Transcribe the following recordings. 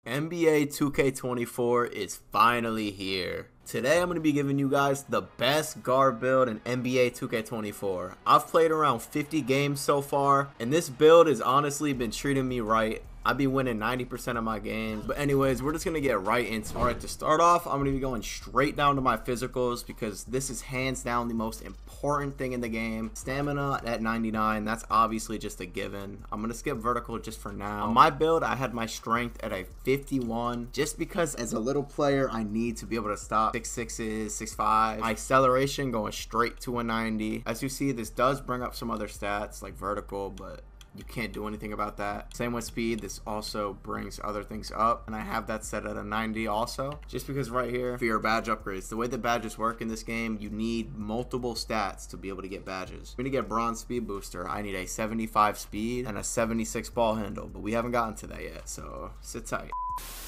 NBA 2K24 is finally here. Today I'm going to be giving you guys the best guard build in NBA 2K24. I've played around 50 games so far, and this build has honestly been treating me right. I've been winning 90% of my games. But anyways, we're just going to get right into it. Alright, to start off, I'm going to be going straight down to my physicals because this is hands down the most important thing in the game. Stamina at 99, that's obviously just a given. I'm going to skip vertical just for now. On my build, I had my strength at a 51 just because as a little player, I need to be able to stop 6'6", 6'5". My acceleration going straight to a 90. As you see, this does bring up some other stats like vertical, but you can't do anything about that. Same with speed, this also brings other things up, and I have that set at a 90 also, just because right here for your badge upgrades, the way the badges work in this game, you need multiple stats to be able to get badges. I'm gonna get bronze speed booster. I need a 75 speed and a 76 ball handle, but we haven't gotten to that yet, so sit tight.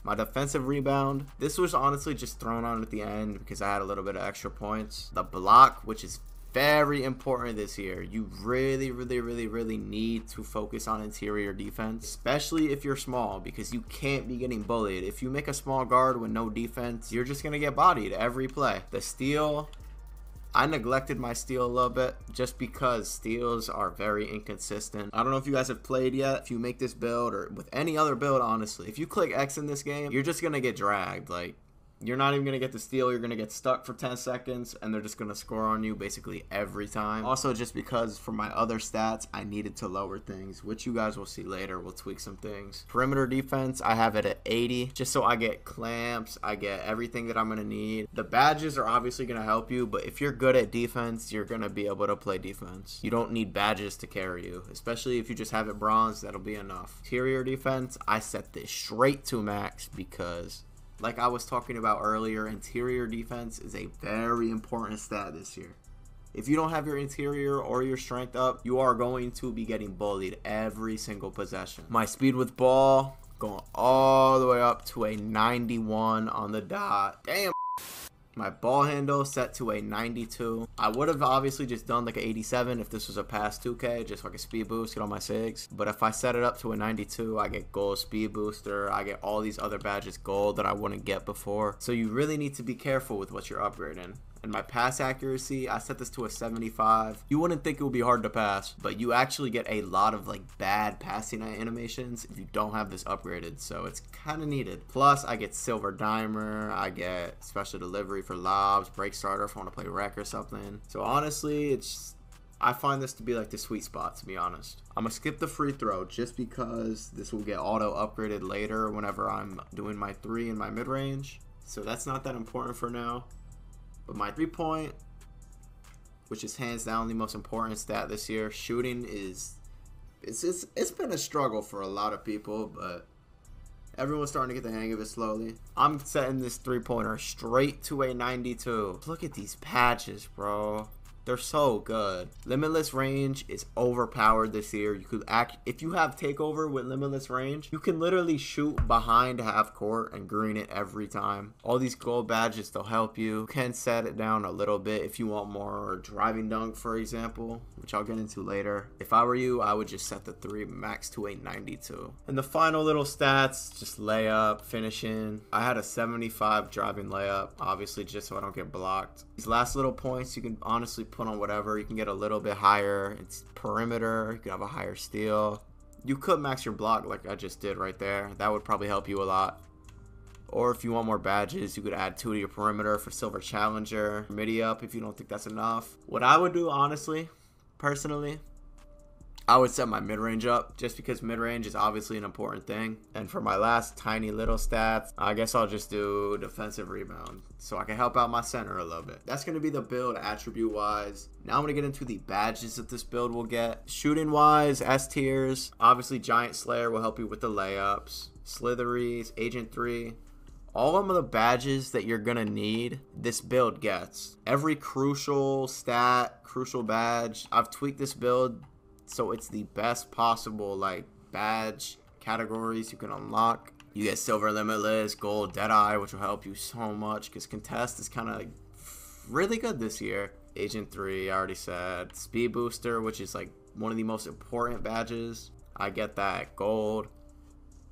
My defensive rebound, this was honestly just thrown on at the end because I had a little bit of extra points. The block, which is very important this year. You really need to focus on interior defense, especially if you're small, because you can't be getting bullied. If you make a small guard with no defense, you're just gonna get bodied every play. The steal, I neglected my steal a little bit just because steals are very inconsistent. I don't know if you guys have played yet. If you make this build or with any other build, honestly, if you click X in this game, you're just gonna get dragged. Like, you're not even going to get the steal. You're going to get stuck for 10 seconds, and they're just going to score on you basically every time. Also, just because for my other stats, I needed to lower things, which you guys will see later. We'll tweak some things. Perimeter defense, I have it at 80, just so I get clamps. I get everything that I'm going to need. The badges are obviously going to help you, but if you're good at defense, you're going to be able to play defense. You don't need badges to carry you, especially if you just have it bronze. That'll be enough. Interior defense, I set this straight to max because, like I was talking about earlier, interior defense is a very important stat this year. If you don't have your interior or your strength up, you are going to be getting bullied every single possession. My speed with ball going all the way up to a 91 on the dot. Damn. My ball handle set to a 92. I would have obviously just done like an 87 if this was a past 2K, just like a speed boost, get all my sigs. But if I set it up to a 92, I get gold speed booster. I get all these other badges gold that I wouldn't get before. So you really need to be careful with what you're upgrading. And my pass accuracy, I set this to a 75. You wouldn't think it would be hard to pass, but you actually get a lot of like bad passing animations if you don't have this upgraded, so it's kind of needed. Plus, I get silver dimer, I get special delivery for lobs, break starter if I want to play rec or something. So honestly, I find this to be like the sweet spot, to be honest. I'm gonna skip the free throw just because this will get auto upgraded later whenever I'm doing my 3 in my mid-range. So that's not that important for now. But my 3-point, which is hands down the most important stat this year, shooting it's been a struggle for a lot of people, but everyone's starting to get the hang of it slowly. I'm setting this 3-pointer straight to a 92. Look at these patches, bro. They're so good. Limitless range is overpowered this year. You could if you have takeover with limitless range, you can literally shoot behind half court and green it every time. All these gold badges, they'll help you. You can set it down a little bit if you want more driving dunk, for example, which I'll get into later. If I were you, I would just set the 3 max to a 92. And the final little stats, just layup, finishing. I had a 75 driving layup, obviously just so I don't get blocked. These last little points, you can honestly put on whatever. You can get a little bit higher. It's perimeter. You could have a higher steal. You could max your block like I just did right there. That would probably help you a lot. Or if you want more badges, you could add 2 to your perimeter for silver challenger. Midi up if you don't think that's enough. What I would do, honestly, personally, I would set my mid-range up just because mid-range is obviously an important thing. And for my last tiny little stats, I guess I'll just do defensive rebound so I can help out my center a little bit. That's going to be the build attribute-wise. Now I'm going to get into the badges that this build will get. Shooting-wise, S tiers. Obviously, Giant Slayer will help you with the layups. Slitheries, Agent 3. All of the badges that you're going to need, this build gets. Every crucial stat, crucial badge. I've tweaked this build so it's the best possible like badge categories you can unlock. You get silver limitless, gold deadeye, which will help you so much because contest is kind of like really good this year. Agent 3, I already said. Speed booster, which is like one of the most important badges. I get that gold.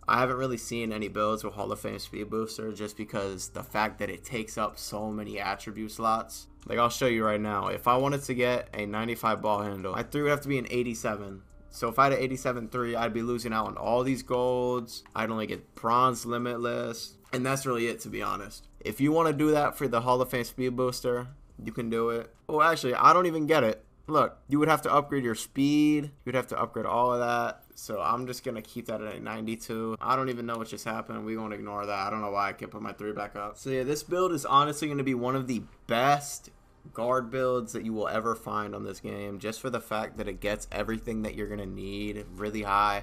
I haven't really seen any builds with Hall of Fame speed booster just because the fact that it takes up so many attribute slots. Like, I'll show you right now. If I wanted to get a 95 ball handle, my 3 would have to be an 87. So if I had an 87-3, I'd be losing out on all these golds. I'd only get bronze limitless. And that's really it, to be honest. If you want to do that for the Hall of Fame speed booster, you can do it. Oh, actually, I don't even get it. Look, you would have to upgrade your speed. You would have to upgrade all of that. So I'm just going to keep that at a 92. I don't even know what just happened. We won't ignore that. I don't know why I can't put my 3 back up. So yeah, this build is honestly going to be one of the best guard builds that you will ever find on this game, just for the fact that it gets everything that you're going to need really high.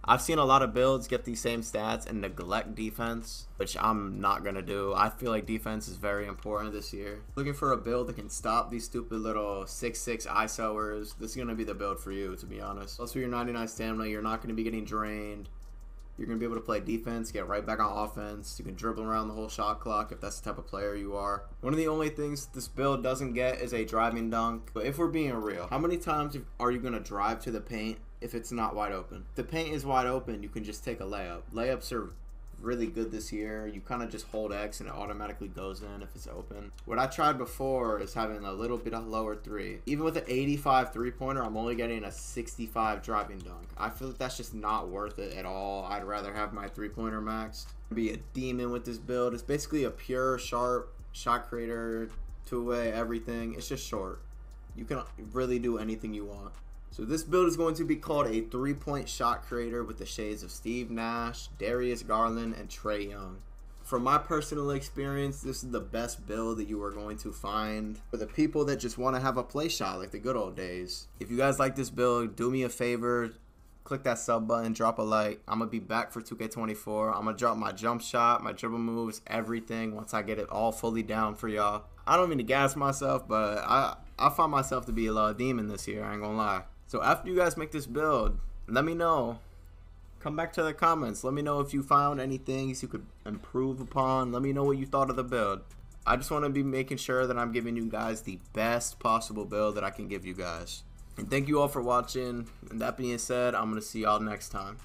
I've seen a lot of builds get these same stats and neglect defense, which I'm not going to do. I feel like defense is very important this year. Looking for a build that can stop these stupid little 6-6 ISOers, this is going to be the build for you, to be honest. Plus, with your 99 stamina, you're not going to be getting drained. You're going to be able to play defense, get right back on offense. You can dribble around the whole shot clock if that's the type of player you are. One of the only things this build doesn't get is a driving dunk. But if we're being real, how many times are you going to drive to the paint if it's not wide open? If the paint is wide open, you can just take a layup. Layups are really good this year. You kind of just hold X and it automatically goes in if it's open. What I tried before is having a little bit of lower 3. Even with an 85 3-pointer, I'm only getting a 65 driving dunk. I feel like that's just not worth it at all. I'd rather have my 3-pointer maxed. Be a demon with this build. It's basically a pure, sharp shot creator, 2-way, everything. It's just short. You can really do anything you want. So this build is going to be called a 3-point shot creator with the shades of Steve Nash, Darius Garland, and Trae Young. From my personal experience, this is the best build that you are going to find for the people that just want to have a play shot like the good old days. If you guys like this build, do me a favor, click that sub button, drop a like. I'm going to be back for 2K24. I'm going to drop my jump shot, my dribble moves, everything once I get it all fully down for y'all. I don't mean to gas myself, but I find myself to be a little demon this year, I ain't going to lie. So after you guys make this build, let me know. Come back to the comments. Let me know if you found any things you could improve upon. Let me know what you thought of the build. I just want to be making sure that I'm giving you guys the best possible build that I can give you guys. And thank you all for watching. And that being said, I'm going to see y'all next time.